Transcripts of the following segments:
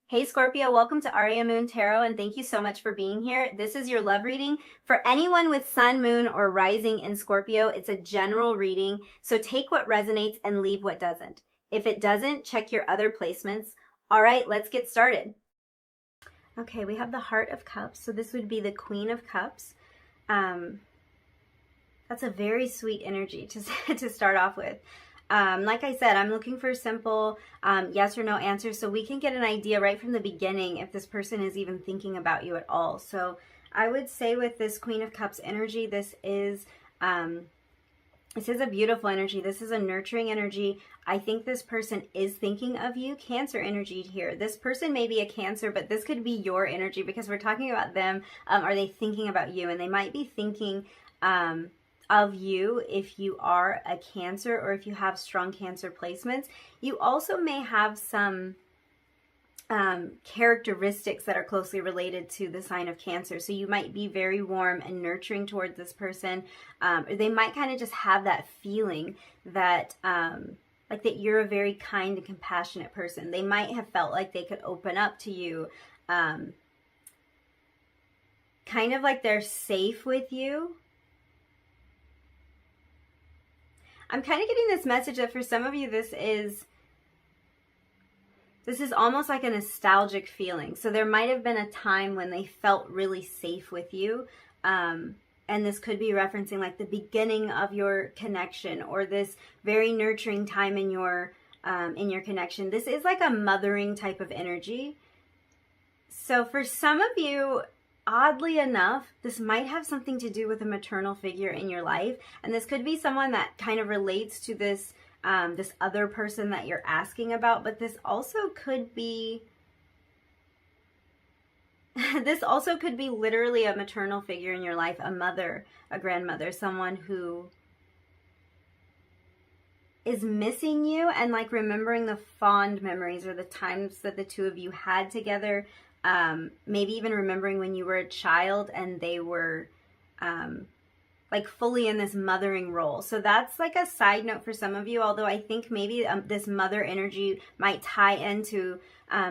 Hey Scorpio, welcome to Aria Moon Tarot, and thank you so much for being here. This is your love reading for anyone with Sun, Moon, or Rising in Scorpio. It's a general reading, so take what resonates and leave what doesn't. If it doesn't, check your other placements. All right, let's get started. Okay, we have the Heart of Cups, so this would be the Queen of Cups. That's a very sweet energy to start off with. Like I said, I'm looking for simple yes or no answers so we can get an idea right from the beginning if this person is even thinking about you at all. So I would say with this Queen of Cups energy, this is a beautiful energy. This is a nurturing energy. I think this person is thinking of you. Cancer energy here. This person may be a Cancer, but this could be your energy because we're talking about them. Are they thinking about you? And they might be thinking of you if you are a Cancer or if you have strong Cancer placements. You also may have some characteristics that are closely related to the sign of Cancer. So you might be very warm and nurturing towards this person. Or they might kind of just have that feeling that like that you're a very kind and compassionate person. They might have felt like they could open up to you, kind of like they're safe with you. I'm kind of getting this message that for some of you, this is almost like a nostalgic feeling. So there might have been a time when they felt really safe with you. And this could be referencing like the beginning of your connection or this very nurturing time in your connection. This is like a mothering type of energy. So for some of you, oddly enough, this might have something to do with a maternal figure in your life. And this could be someone that kind of relates to this, this other person that you're asking about. But this also could be, literally a maternal figure in your life, a mother, a grandmother, someone who is missing you and like remembering the fond memories or the times that the two of you had together. Maybe even remembering when you were a child and they were like fully in this mothering role. So that's like a side note for some of you, although I think maybe this mother energy might tie into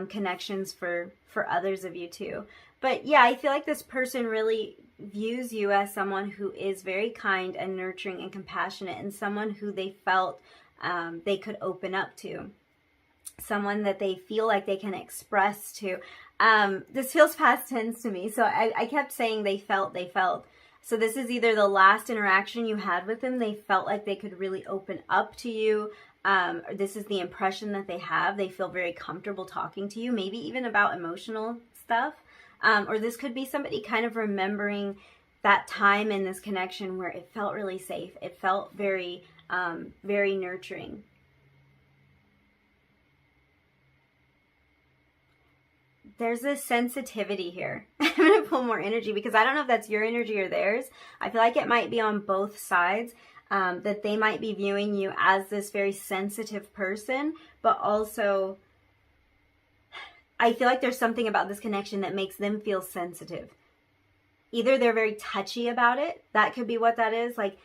connections for others of you too. But yeah, I feel like this person really views you as someone who is very kind and nurturing and compassionate, and someone who they felt they could open up to. Someone that they feel like they can express to. This feels past tense to me. So I kept saying they felt. So this is either the last interaction you had with them. They felt like they could really open up to you. Or this is the impression that they have. They feel very comfortable talking to you, maybe even about emotional stuff. Or this could be somebody kind of remembering that time in this connection where it felt really safe. It felt very, very nurturing. There's this sensitivity here. I'm going to pull more energy because I don't know if that's your energy or theirs. I feel like it might be on both sides, that they might be viewing you as this very sensitive person, but also I feel like there's something about this connection that makes them feel sensitive. Either they're very touchy about it. That could be what that is. Like,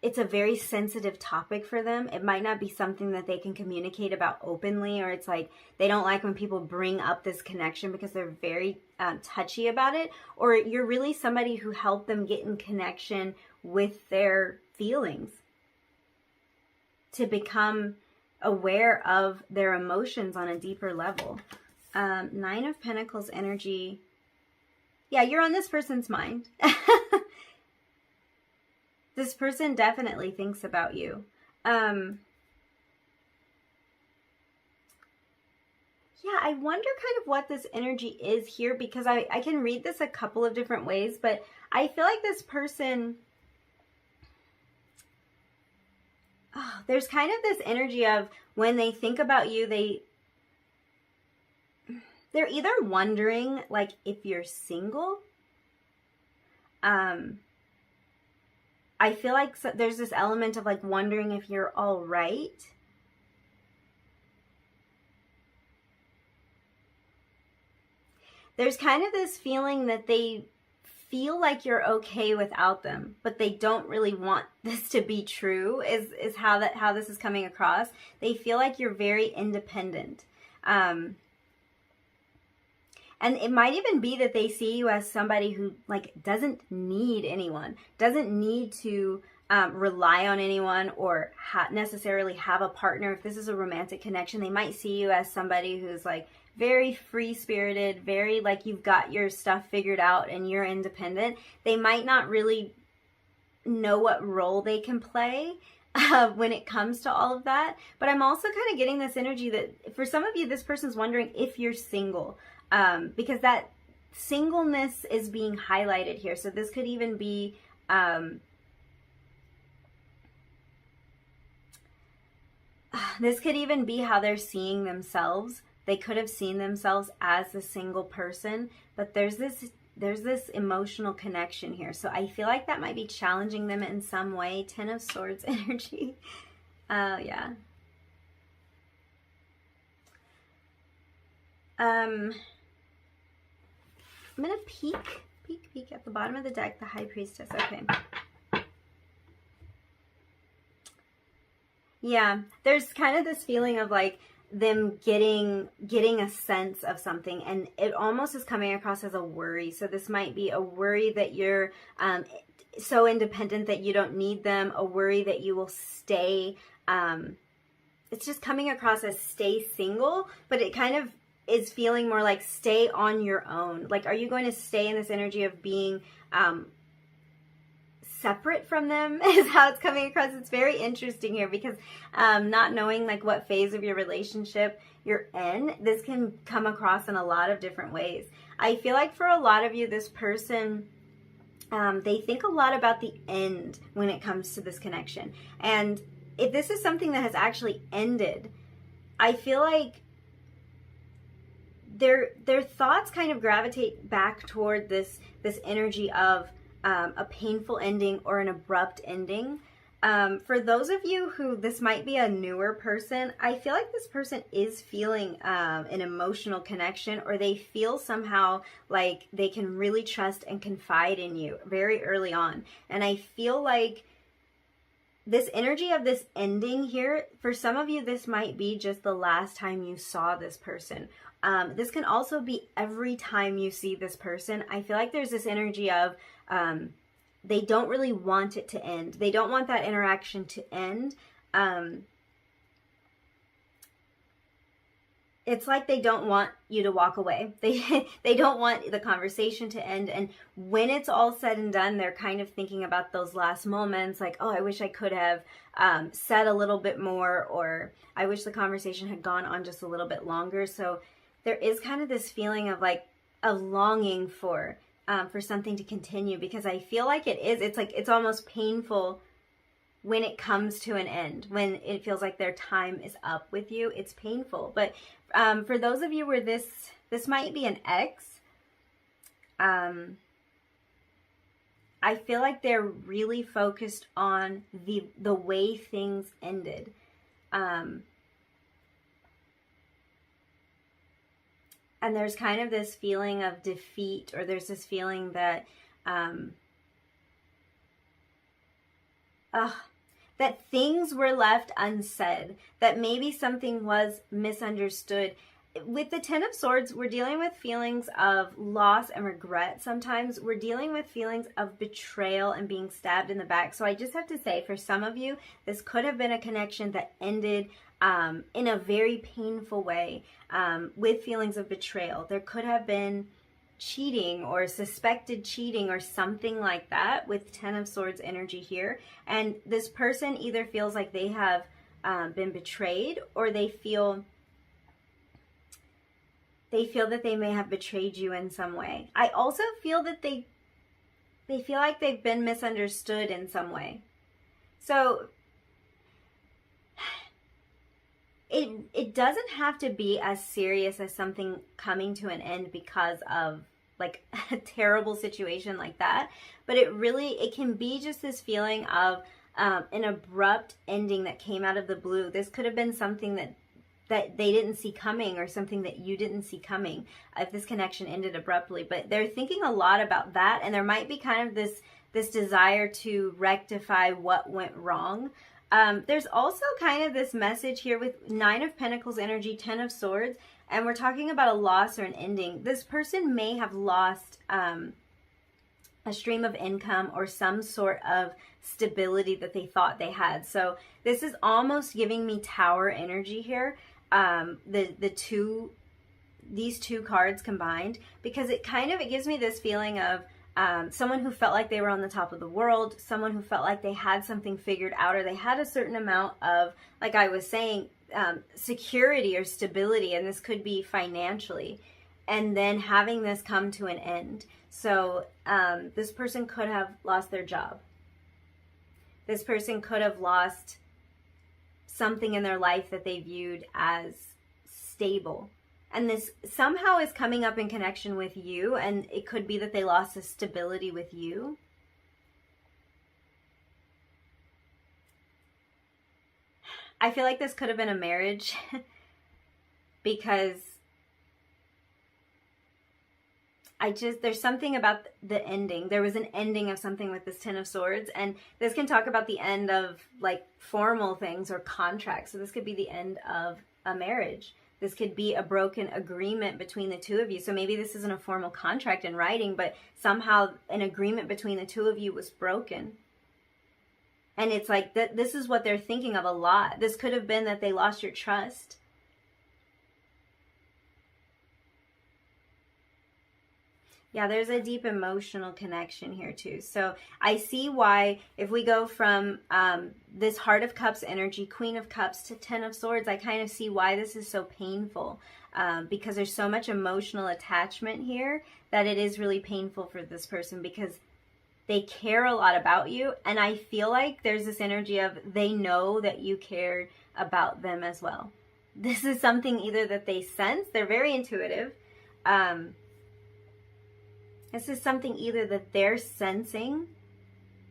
it's a very sensitive topic for them. It might not be something that they can communicate about openly, or it's like they don't like when people bring up this connection because they're very touchy about it, or you're really somebody who helped them get in connection with their feelings, to become aware of their emotions on a deeper level. Nine of Pentacles energy. Yeah, you're on this person's mind. This person definitely thinks about you. Yeah, I wonder kind of what this energy is here, because I can read this a couple of different ways, but I feel like this person, there's kind of this energy of when they think about you, they're either wondering like if you're single. I feel like there's this element of like wondering if you're all right. There's kind of this feeling that they feel like you're okay without them, but they don't really want this to be true, is how this is coming across. They feel like you're very independent. And it might even be that they see you as somebody who like doesn't need anyone, doesn't need to rely on anyone or necessarily have a partner. If this is a romantic connection, they might see you as somebody who's like very free-spirited, very like you've got your stuff figured out and you're independent. They might not really know what role they can play when it comes to all of that. But I'm also kind of getting this energy that for some of you, this person's wondering if you're single, because that singleness is being highlighted here. So this could even be how they're seeing themselves. They could have seen themselves as a single person, but there's this emotional connection here. So I feel like that might be challenging them in some way. 10 of Swords energy. Yeah. I'm going to peek at the bottom of the deck, the High Priestess. Okay. Yeah, there's kind of this feeling of like them getting a sense of something, and it almost is coming across as a worry. So this might be a worry that you're so independent that you don't need them, a worry that you will stay. It's just coming across as stay single, but it kind of is feeling more like stay on your own. Like, are you going to stay in this energy of being separate from them is how it's coming across. It's very interesting here because not knowing like what phase of your relationship you're in, this can come across in a lot of different ways. I feel like for a lot of you, this person, they think a lot about the end when it comes to this connection. And if this is something that has actually ended, I feel like their thoughts kind of gravitate back toward this energy of a painful ending or an abrupt ending. For those of you who this might be a newer person, I feel like this person is feeling an emotional connection, or they feel somehow like they can really trust and confide in you very early on. And I feel like this energy of this ending here, for some of you, this might be just the last time you saw this person. This can also be every time you see this person. I feel like there's this energy of they don't really want it to end. They don't want that interaction to end. It's like they don't want you to walk away. They don't want the conversation to end. And when it's all said and done, they're kind of thinking about those last moments, like, oh, I wish I could have said a little bit more, or I wish the conversation had gone on just a little bit longer. So there is kind of this feeling of like a longing for something to continue, because I feel like it's like, it's almost painful when it comes to an end, when it feels like their time is up with you. It's painful. But for those of you where this might be an ex, I feel like they're really focused on the way things ended. And there's kind of this feeling of defeat, or there's this feeling that that things were left unsaid, that maybe something was misunderstood. With the 10 of Swords, we're dealing with feelings of loss and regret. Sometimes we're dealing with feelings of betrayal and being stabbed in the back. So I just have to say, for some of you, this could have been a connection that ended in a very painful way, with feelings of betrayal. There could have been cheating or suspected cheating or something like that with 10 of Swords energy here. And this person either feels like they have been betrayed, or they feel that they may have betrayed you in some way. I also feel that they feel like they've been misunderstood in some way. So it doesn't have to be as serious as something coming to an end because of like a terrible situation like that. But it can be just this feeling of an abrupt ending that came out of the blue. This could have been something that they didn't see coming, or something that you didn't see coming if this connection ended abruptly. But they're thinking a lot about that, and there might be kind of this desire to rectify what went wrong. There's also kind of this message here with 9 of Pentacles energy, 10 of Swords, and we're talking about a loss or an ending. This person may have lost a stream of income or some sort of stability that they thought they had. So this is almost giving me Tower energy here. These two cards combined, because it gives me this feeling of someone who felt like they were on the top of the world, someone who felt like they had something figured out, or they had a certain amount of, like I was saying, security or stability, and this could be financially, and then having this come to an end. So this person could have lost their job. This person could have lost something in their life that they viewed as stable. And this somehow is coming up in connection with you, and it could be that they lost a stability with you. I feel like this could have been a marriage because there's something about the ending. There was an ending of something with this Ten of Swords, and this can talk about the end of like formal things or contracts. So this could be the end of a marriage. This could be a broken agreement between the two of you. So maybe this isn't a formal contract in writing, but somehow an agreement between the two of you was broken. And it's like this is what they're thinking of a lot. This could have been that they lost your trust. Yeah, there's a deep emotional connection here too. So I see why, if we go from this Heart of Cups energy, Queen of Cups, to Ten of Swords, I kind of see why this is so painful. Because there's so much emotional attachment here that it is really painful for this person, because they care a lot about you. And I feel like there's this energy of they know that you care about them as well. This is something either that they sense, they're very intuitive. This is something either that they're sensing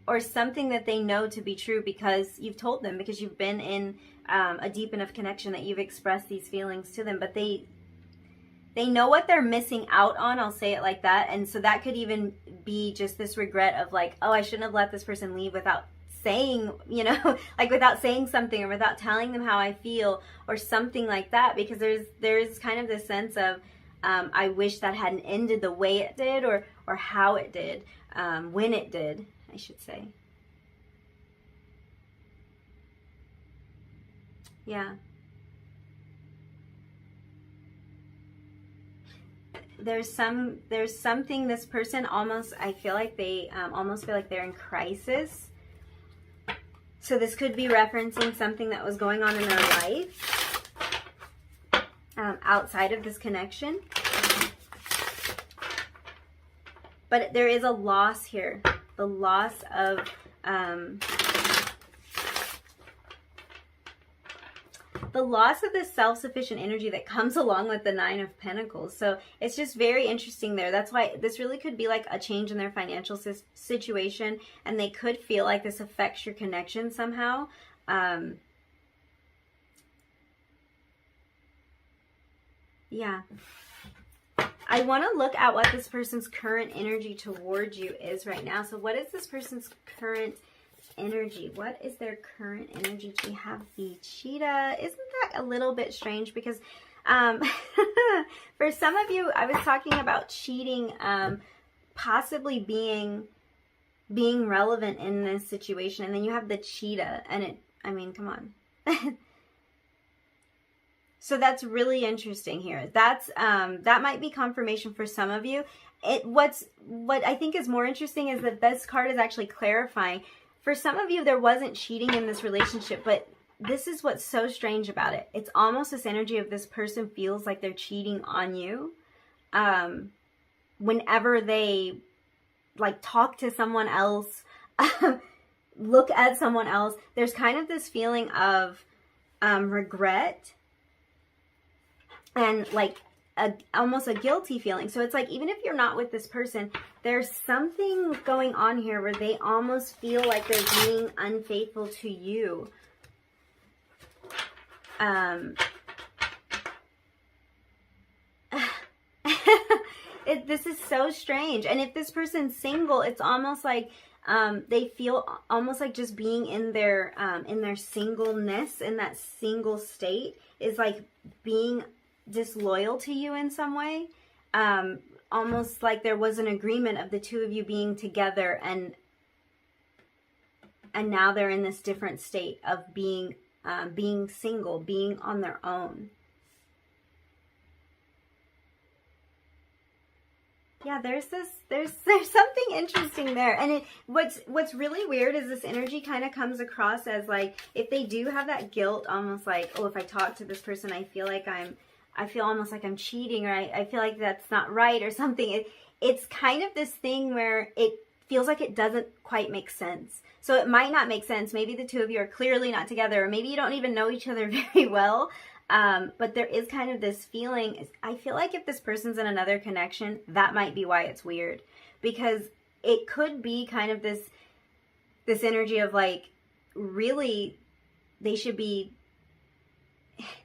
or something that they know to be true because you've told them, because you've been in a deep enough connection that you've expressed these feelings to them. But they know what they're missing out on, I'll say it like that. And so that could even be just this regret of like, oh, I shouldn't have let this person leave without saying, you know, like without saying something, or without telling them how I feel, or something like that. Because there's kind of this sense of, I wish that hadn't ended the way it did, or how it did, when it did, I should say. Yeah. There's something, this person almost, I feel like they almost feel like they're in crisis. So this could be referencing something that was going on in their life. Outside of this connection. But there is a loss here. The loss of this self-sufficient energy that comes along with the Nine of Pentacles. So it's just very interesting there. That's why this really could be like a change in their financial situation, and they could feel like this affects your connection somehow. Yeah. I want to look at what this person's current energy towards you is right now. So what is this person's current energy? What is their current energy? We have the cheetah. Isn't that a little bit strange? Because for some of you, I was talking about cheating possibly being relevant in this situation. And then you have the cheetah. And I mean, come on. So that's really interesting here. That's that might be confirmation for some of you. What I think is more interesting is that this card is actually clarifying. For some of you, there wasn't cheating in this relationship, but this is what's so strange about it. It's almost this energy of this person feels like they're cheating on you. Whenever they like talk to someone else, look at someone else, there's kind of this feeling of regret. And like almost a guilty feeling. So it's like, even if you're not with this person, there's something going on here where they almost feel like they're being unfaithful to you. This is so strange. And if this person's single, it's almost like they feel almost like just being in their singleness, in that single state, is like being disloyal to you in some way. Almost like there was an agreement of the two of you being together, and now they're in this different state of being single, being on their own. Yeah, there's something interesting there. And what's really weird is this energy kind of comes across as like, if they do have that guilt, almost like, oh, if I talk to this person, I feel almost like I'm cheating, or I feel like that's not right or something. It's kind of this thing where it feels like it doesn't quite make sense. So it might not make sense. Maybe the two of you are clearly not together, or maybe you don't even know each other very well. But there is kind of this feeling, I feel like if this person's in another connection, that might be why it's weird. Because it could be kind of this energy of like, really, they should be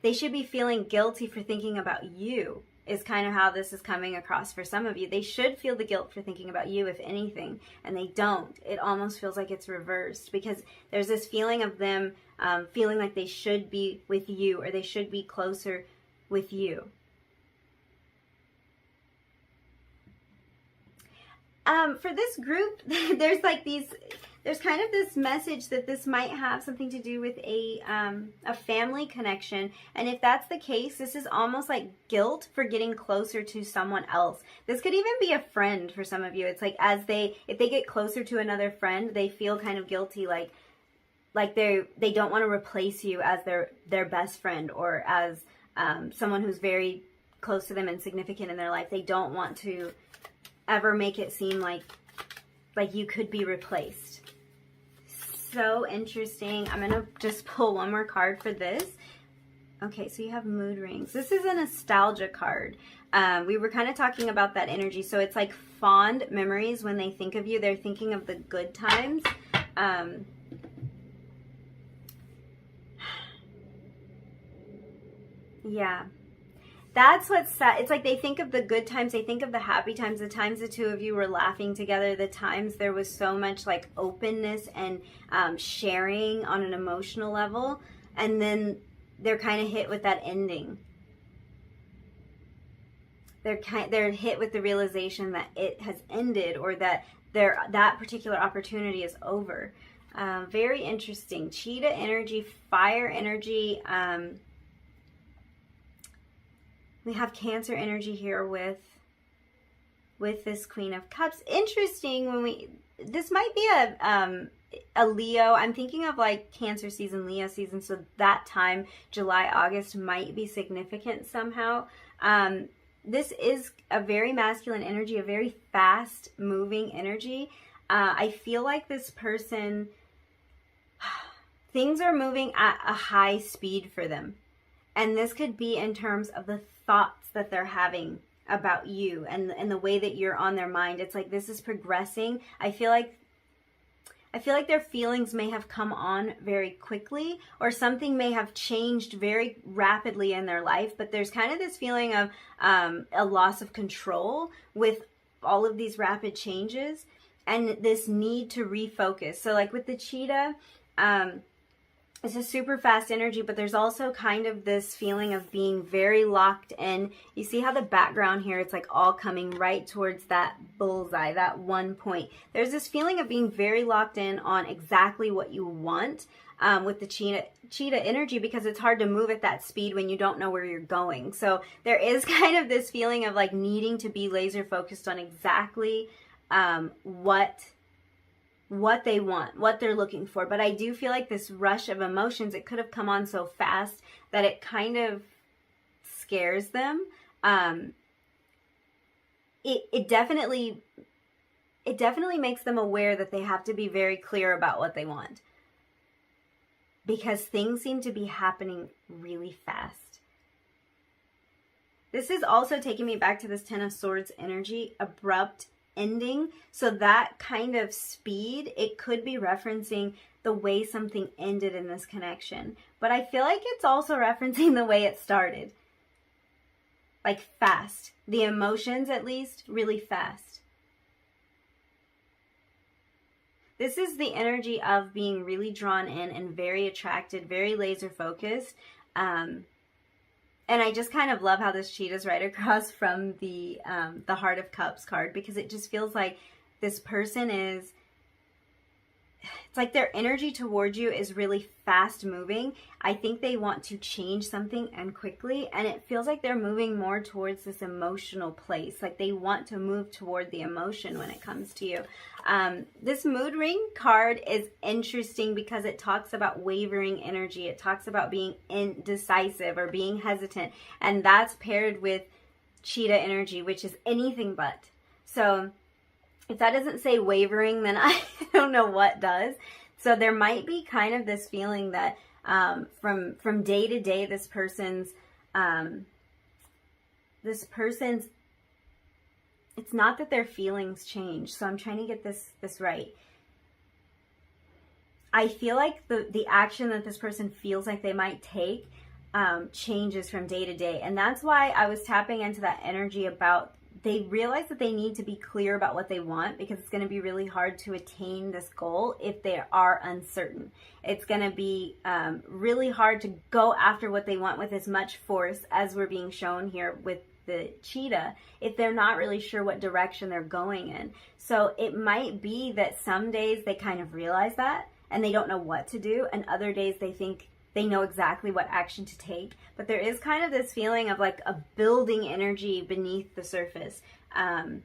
feeling guilty for thinking about you, is kind of how this is coming across for some of you. They should feel the guilt for thinking about you, if anything, and they don't. It almost feels like it's reversed, because there's this feeling of them feeling like they should be with you, or they should be closer with you. For this group, there's kind of this message that this might have something to do with a family connection. And if that's the case, this is almost like guilt for getting closer to someone else. This could even be a friend for some of you. It's like if they get closer to another friend, they feel kind of guilty, like they don't want to replace you as their best friend, or as someone who's very close to them and significant in their life. They don't want to ever make it seem like you could be replaced. So interesting. I'm gonna just pull one more card for this. Okay, so you have mood rings. This is a nostalgia card. We were kind of talking about that energy. So it's like fond memories. When they think of you, they're thinking of the good times. Yeah. That's what's sad. It's like they think of the good times, they think of the happy times, the times the two of you were laughing together, the times there was so much like openness and sharing on an emotional level, and then they're kind of hit with that ending. They're hit with the realization that it has ended, or that that particular opportunity is over. Very interesting. Cheetah energy, fire energy. We have Cancer energy here with this Queen of Cups. Interesting, this might be a Leo. I'm thinking of like Cancer season, Leo season, so that time, July, August, might be significant somehow. This is a very masculine energy, a very fast moving energy. I feel like this person, things are moving at a high speed for them. And this could be in terms of the thoughts that they're having about you, and the way that you're on their mind. It's like this is progressing. I feel like their feelings may have come on very quickly, or something may have changed very rapidly in their life, but there's kind of this feeling of a loss of control with all of these rapid changes, and this need to refocus. So like with the cheetah, it's a super fast energy, but there's also kind of this feeling of being very locked in. You see how the background here, it's like all coming right towards that bullseye, that one point. There's this feeling of being very locked in on exactly what you want with the cheetah energy, because it's hard to move at that speed when you don't know where you're going. So there is kind of this feeling of like needing to be laser focused on exactly what they want, what they're looking for. But I do feel like this rush of emotions, it could have come on so fast that it kind of scares them. It definitely makes them aware that they have to be very clear about what they want, because things seem to be happening really fast. This is also taking me back to this Ten of Swords energy, abrupt ending. So that kind of speed, it could be referencing the way something ended in this connection, but I feel like it's also referencing the way it started, like fast. The emotions, at least, really fast. This is the energy of being really drawn in and very attracted, very laser focused. And I just kind of love how this cheetah's right across from the Heart of Cups card, because it just feels like this person is, it's like their energy towards you is really fast moving. I think they want to change something and quickly, and it feels like they're moving more towards this emotional place. Like they want to move toward the emotion when it comes to you. This mood ring card is interesting because it talks about wavering energy. It talks about being indecisive or being hesitant, and that's paired with cheetah energy, which is anything but. So if that doesn't say wavering, then I don't know what does. So there might be kind of this feeling that from day to day, this person's, it's not that their feelings change. So I'm trying to get this right. I feel like the action that this person feels like they might take changes from day to day. And that's why I was tapping into that energy about, they realize that they need to be clear about what they want, because it's going to be really hard to attain this goal if they are uncertain. It's going to be really hard to go after what they want with as much force as we're being shown here with the cheetah if they're not really sure what direction they're going in. So it might be that some days they kind of realize that and they don't know what to do, and other days they think they know exactly what action to take. But there is kind of this feeling of like a building energy beneath the surface. And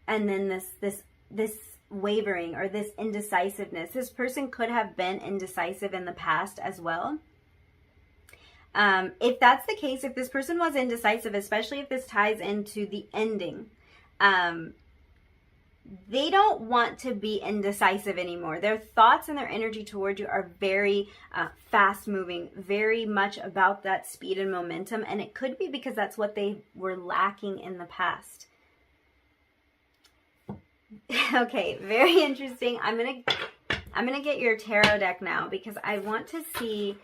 then this wavering or this indecisiveness. This person could have been indecisive in the past as well. If that's the case, if this person was indecisive, especially if this ties into the ending, they don't want to be indecisive anymore. Their thoughts and their energy towards you are very fast moving, very much about that speed and momentum. And it could be because that's what they were lacking in the past. Okay, very interesting. I'm gonna get your tarot deck now, because I want to see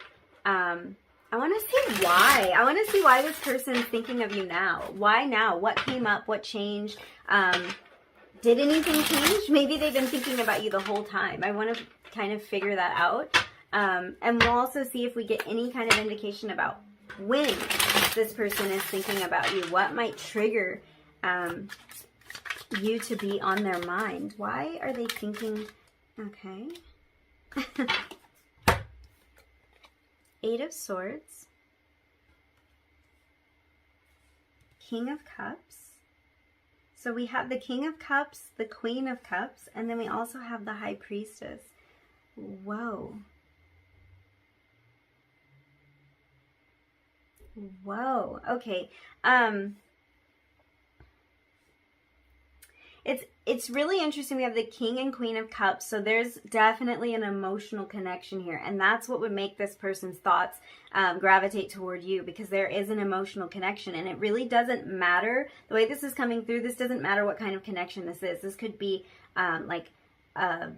I want to see why. I want to see why this person's thinking of you now. Why now? What came up? What changed? Did anything change? Maybe they've been thinking about you the whole time. I want to kind of figure that out. And we'll also see if we get any kind of indication about when this person is thinking about you. What might trigger you to be on their mind? Why are they thinking? Okay. Eight of Swords. King of Cups. So we have the King of Cups, the Queen of Cups, and then we also have the High Priestess. Whoa. Whoa. Okay. It's really interesting. We have the King and Queen of Cups, so there's definitely an emotional connection here, and that's what would make this person's thoughts gravitate toward you, because there is an emotional connection, and it really doesn't matter the way this is coming through. This doesn't matter what kind of connection this is. This could be like a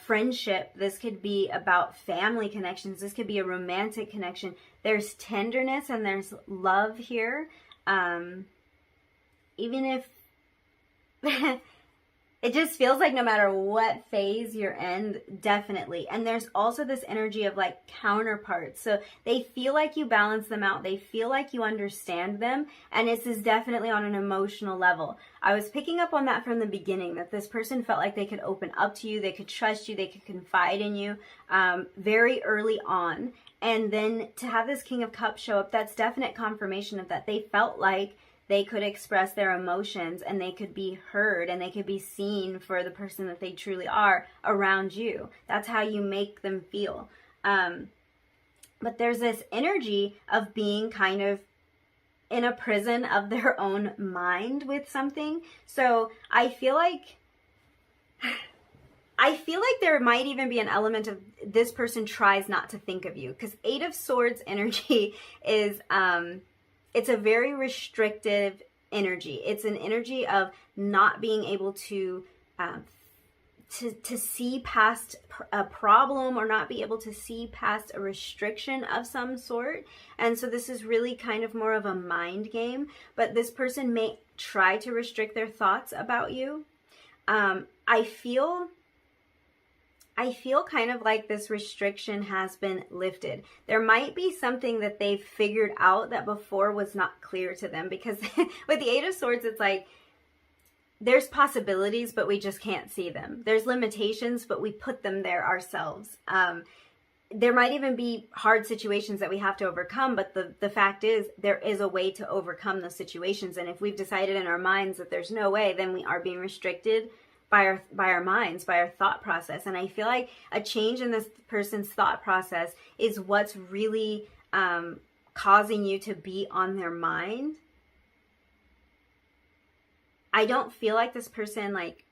friendship. This could be about family connections. This could be a romantic connection. There's tenderness and there's love here, even if it just feels like no matter what phase you're in, definitely. And there's also this energy of like counterparts. So they feel like you balance them out. They feel like you understand them. And this is definitely on an emotional level. I was picking up on that from the beginning, that this person felt like they could open up to you. They could trust you. They could confide in you very early on. And then to have this King of Cups show up, that's definite confirmation of that. They felt like they could express their emotions and they could be heard and they could be seen for the person that they truly are around you. That's how you make them feel. But there's this energy of being kind of in a prison of their own mind with something. So I feel like there might even be an element of this person tries not to think of you, because Eight of Swords energy is it's a very restrictive energy. It's an energy of not being able to see past a problem, or not be able to see past a restriction of some sort. And so this is really kind of more of a mind game. But this person may try to restrict their thoughts about you. I feel I feel kind of like this restriction has been lifted. There might be something that they've figured out that before was not clear to them, because with the Eight of Swords, it's like there's possibilities, but we just can't see them. There's limitations, but we put them there ourselves. There might even be hard situations that we have to overcome, but the fact is there is a way to overcome those situations. And if we've decided in our minds that there's no way, then we are being restricted by our minds, by our thought process. And I feel like a change in this person's thought process is what's really causing you to be on their mind. I don't feel like this person like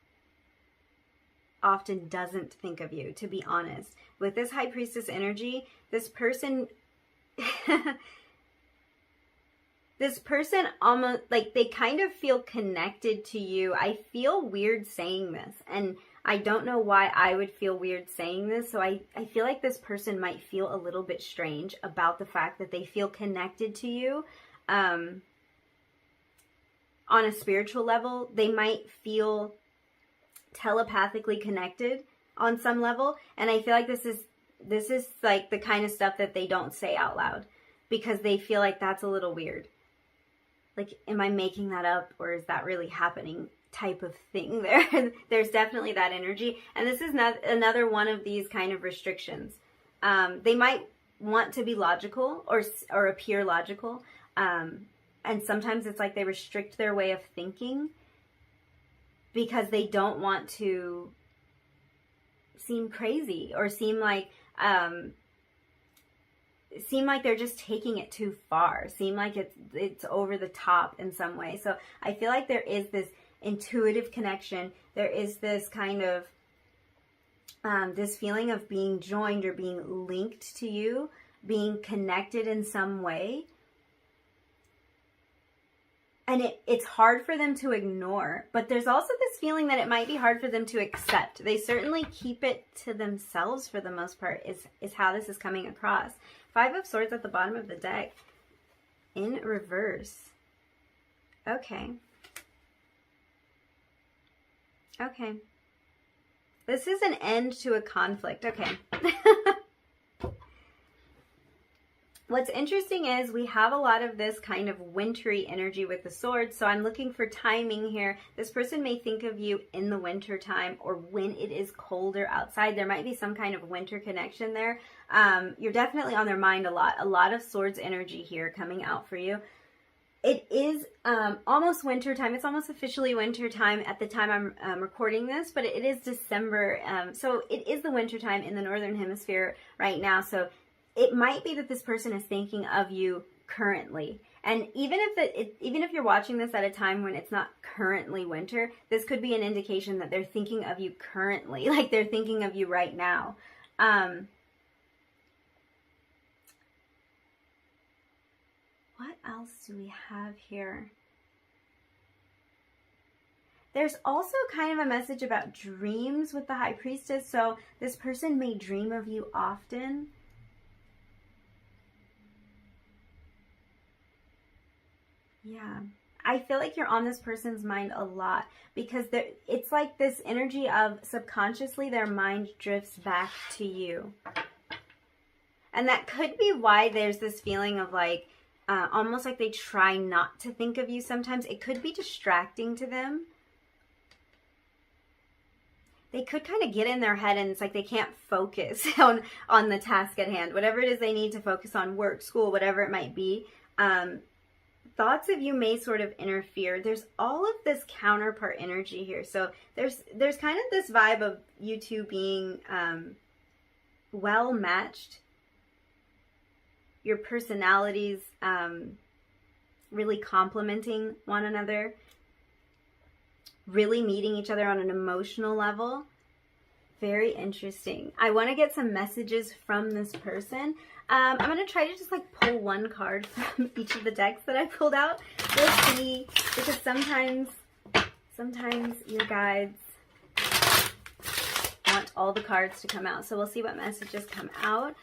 often doesn't think of you, to be honest. With this High Priestess energy, this person this person almost like they kind of feel connected to you. I feel weird saying this, and I don't know why I would feel weird saying this. So I feel like this person might feel a little bit strange about the fact that they feel connected to you. On a spiritual level, they might feel telepathically connected on some level. And I feel like this is like the kind of stuff that they don't say out loud, because they feel like that's a little weird. Like, am I making that up, or is that really happening type of thing there? There's definitely that energy. And this is not another one of these kind of restrictions. They might want to be logical or appear logical. And sometimes it's like they restrict their way of thinking because they don't want to seem crazy or seem like they're just taking it too far, seem like it's over the top in some way. So I feel like there is this intuitive connection. There is this kind of this feeling of being joined or being linked to you, being connected in some way. And it's hard for them to ignore, but there's also this feeling that it might be hard for them to accept. They certainly keep it to themselves for the most part, is how this is coming across. Five of Swords at the bottom of the deck in reverse. Okay. Okay. This is an end to a conflict. Okay. What's interesting is we have a lot of this kind of wintry energy with the swords, so I'm looking for timing here. This person may think of you in the winter time or when it is colder outside. There might be some kind of winter connection there. You're definitely on their mind a lot. A lot of swords energy here coming out for you. It is almost winter time. It's almost officially winter time at the time I'm recording this, but it is December. So it is the winter time in the Northern Hemisphere right now. So it might be that this person is thinking of you currently. And even if you're watching this at a time when it's not currently winter, this could be an indication that they're thinking of you currently, like they're thinking of you right now. What else do we have here? There's also kind of a message about dreams with the High Priestess. So this person may dream of you often. Yeah, I feel like you're on this person's mind a lot, because it's like this energy of subconsciously their mind drifts back to you. And that could be why there's this feeling of like, almost like they try not to think of you sometimes. It could be distracting to them. They could kind of get in their head and it's like they can't focus on the task at hand. Whatever it is they need to focus on, work, school, whatever it might be. Thoughts of you may sort of interfere. There's all of this counterpart energy here. So there's kind of this vibe of you two being well matched. Your personalities really complementing one another. Really meeting each other on an emotional level. Very interesting. I want to get some messages from this person. I'm going to try to just like pull one card from each of the decks that I pulled out. We'll see, because sometimes your guides want all the cards to come out. So we'll see what messages come out.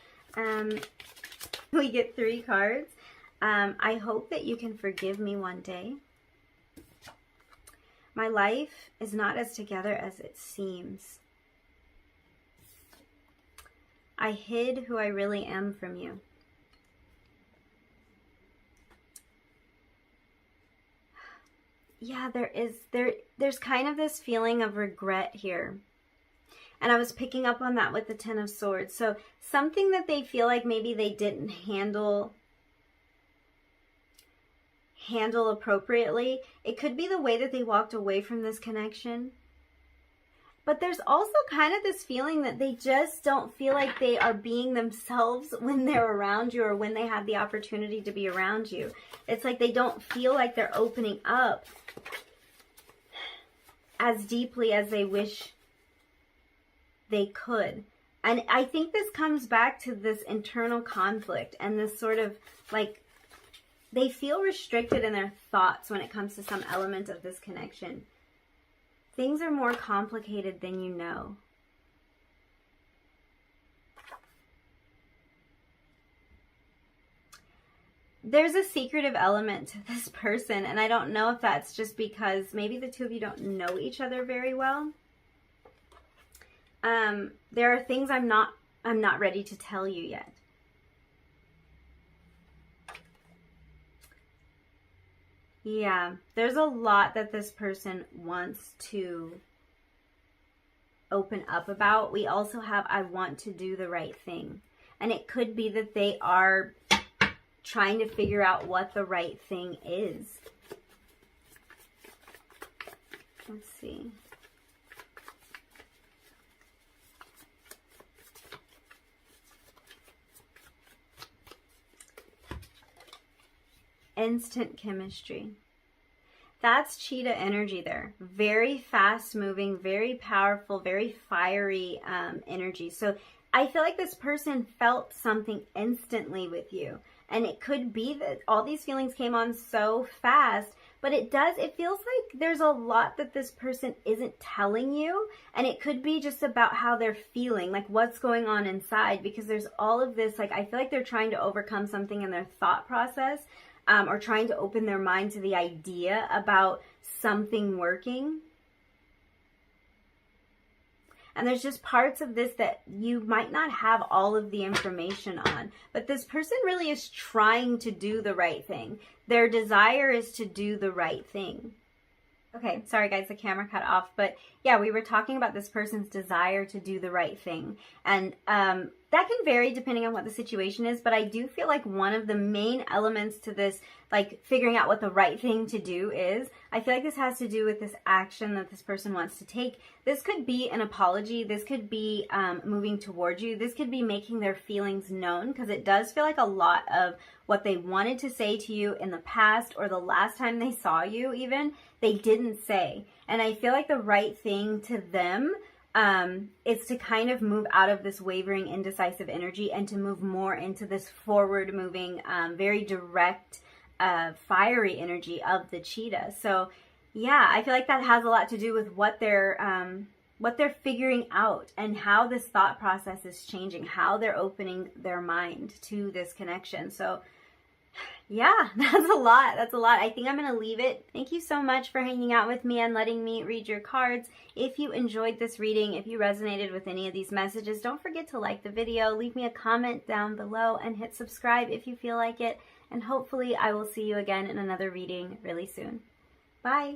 We get 3 cards. I hope that you can forgive me one day. My life is not as together as it seems. I hid who I really am from you. Yeah, there's kind of this feeling of regret here. And I was picking up on that with the Ten of Swords. So something that they feel like maybe they didn't handle appropriately. It could be the way that they walked away from this connection. But there's also kind of this feeling that they just don't feel like they are being themselves when they're around you or when they have the opportunity to be around you. It's like they don't feel like they're opening up as deeply as they wish they could. And I think this comes back to this internal conflict and this sort of like, they feel restricted in their thoughts when it comes to some element of this connection. Things are more complicated than you know. There's a secretive element to this person, and I don't know if that's just because maybe the two of you don't know each other very well. There are things I'm not ready to tell you yet. Yeah, there's a lot that this person wants to open up about. We also have, I want to do the right thing. And it could be that they are trying to figure out what the right thing is. Let's see. Instant chemistry. That's cheetah energy there. Very fast moving, very powerful, very fiery energy. So I feel like this person felt something instantly with you. And it could be that all these feelings came on so fast, but it feels like there's a lot that this person isn't telling you. And it could be just about how they're feeling, like what's going on inside, because there's all of this, like I feel like they're trying to overcome something in their thought process. Or trying to open their mind to the idea about something working. And there's just parts of this that you might not have all of the information on. But this person really is trying to do the right thing. Their desire is to do the right thing. Okay, sorry guys, the camera cut off. But yeah, we were talking about this person's desire to do the right thing. And that can vary depending on what the situation is. But I do feel like one of the main elements to this, like figuring out what the right thing to do is, I feel like this has to do with this action that this person wants to take. This could be an apology. This could be moving towards you. This could be making their feelings known, because it does feel like a lot of what they wanted to say to you in the past or the last time they saw you even, they didn't say. And I feel like the right thing to them is to kind of move out of this wavering, indecisive energy and to move more into this forward moving, very direct, fiery energy of the cheetah. So yeah, I feel like that has a lot to do with what they're figuring out and how this thought process is changing, how they're opening their mind to this connection. So yeah, that's a lot. That's a lot. I think I'm going to leave it. Thank you so much for hanging out with me and letting me read your cards. If you enjoyed this reading, if you resonated with any of these messages, don't forget to like the video, leave me a comment down below, and hit subscribe if you feel like it. And hopefully I will see you again in another reading really soon. Bye.